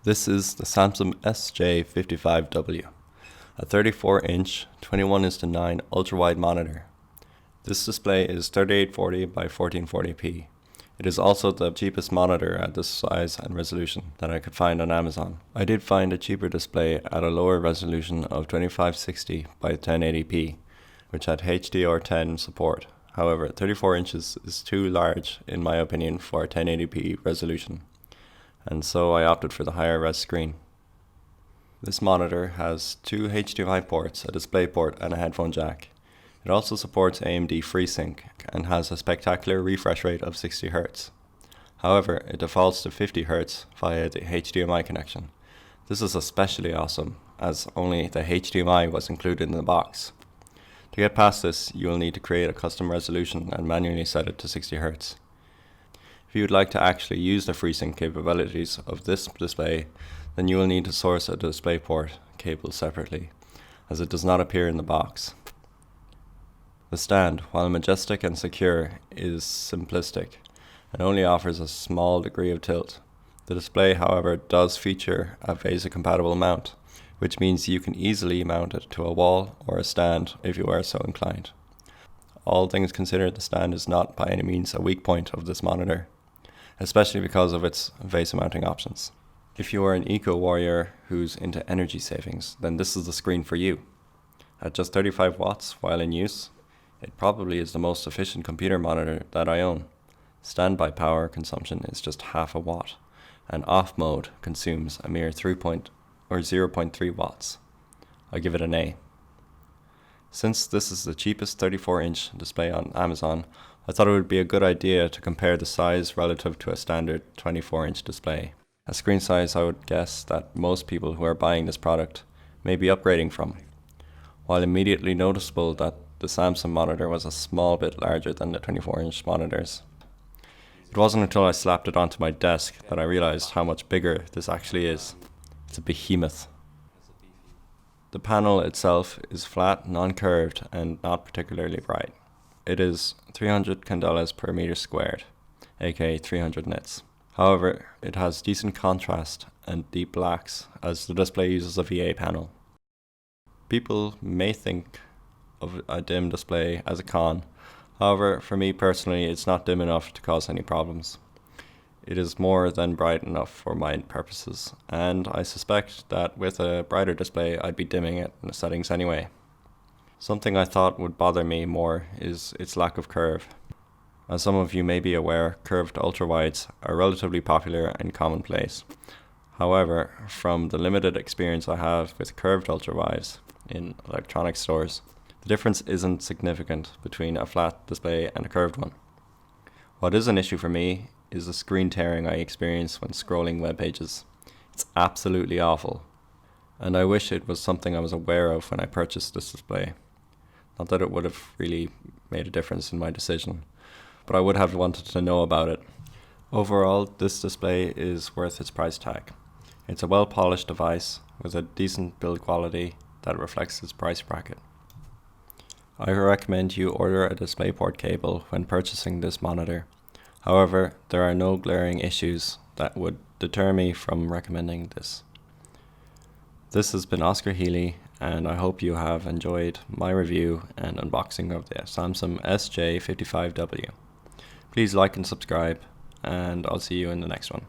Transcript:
This is the Samsung SJ55W, a 34-inch 21:9 ultra-wide monitor. This display is 3840 by 1440p. It is also the cheapest monitor at this size and resolution that I could find on Amazon. I did find a cheaper display at a lower resolution of 2560 by 1080p, which had HDR10 support. However, 34 inches is too large in my opinion for 1080p resolution, and so I opted for the higher res screen. This monitor has two HDMI ports, a display port and a headphone jack. It also supports Amd Freesync and has a spectacular refresh rate of 60 Hz. However, it defaults to 50 Hz via the HDMI connection. This is especially awesome as only the HDMI was included in the box. To get past this, you will need to create a custom resolution and manually set it to 60 Hz. If you would like to actually use the FreeSync capabilities of this display, then you will need to source a DisplayPort cable separately, as it does not appear in the box. The stand, while majestic and secure, is simplistic and only offers a small degree of tilt. The display, however, does feature a VESA-compatible mount, which means you can easily mount it to a wall or a stand if you are so inclined. All things considered, the stand is not by any means a weak point of this monitor, especially because of its VESA mounting options. If you are an eco-warrior who's into energy savings, then this is the screen for you. At just 35 watts while in use, it probably is the most efficient computer monitor that I own. Standby power consumption is just half a watt, and off mode consumes a mere 0.3 watts. I give it an A. Since this is the cheapest 34-inch display on Amazon, I thought it would be a good idea to compare the size relative to a standard 24-inch display, a screen size I would guess that most people who are buying this product may be upgrading from. While immediately noticeable that the Samsung monitor was a small bit larger than the 24-inch monitors, it wasn't until I slapped it onto my desk that I realized how much bigger this actually is. It's a behemoth. The panel itself is flat, non-curved, and not particularly bright. It is 300 candelas per meter squared, aka 300 nits. However, it has decent contrast and deep blacks as the display uses a VA panel. People may think of a dim display as a con. However, for me personally, it's not dim enough to cause any problems. It is more than bright enough for my purposes, and I suspect that with a brighter display I'd be dimming it in the settings anyway. Something I thought would bother me more is its lack of curve. As some of you may be aware, curved ultrawides are relatively popular and commonplace. However, from the limited experience I have with curved ultrawides in electronics stores, the difference isn't significant between a flat display and a curved one. What is an issue for me is the screen tearing I experience when scrolling web pages. It's absolutely awful, and I wish it was something I was aware of when I purchased this display. Not that it would have really made a difference in my decision, but I would have wanted to know about it. Overall, this display is worth its price tag. It's a well-polished device with a decent build quality that reflects its price bracket. I recommend you order a DisplayPort cable when purchasing this monitor. However, there are no glaring issues that would deter me from recommending this. This has been Oscar Healy, and I hope you have enjoyed my review and unboxing of the Samsung SJ55W. Please like and subscribe, and I'll see you in the next one.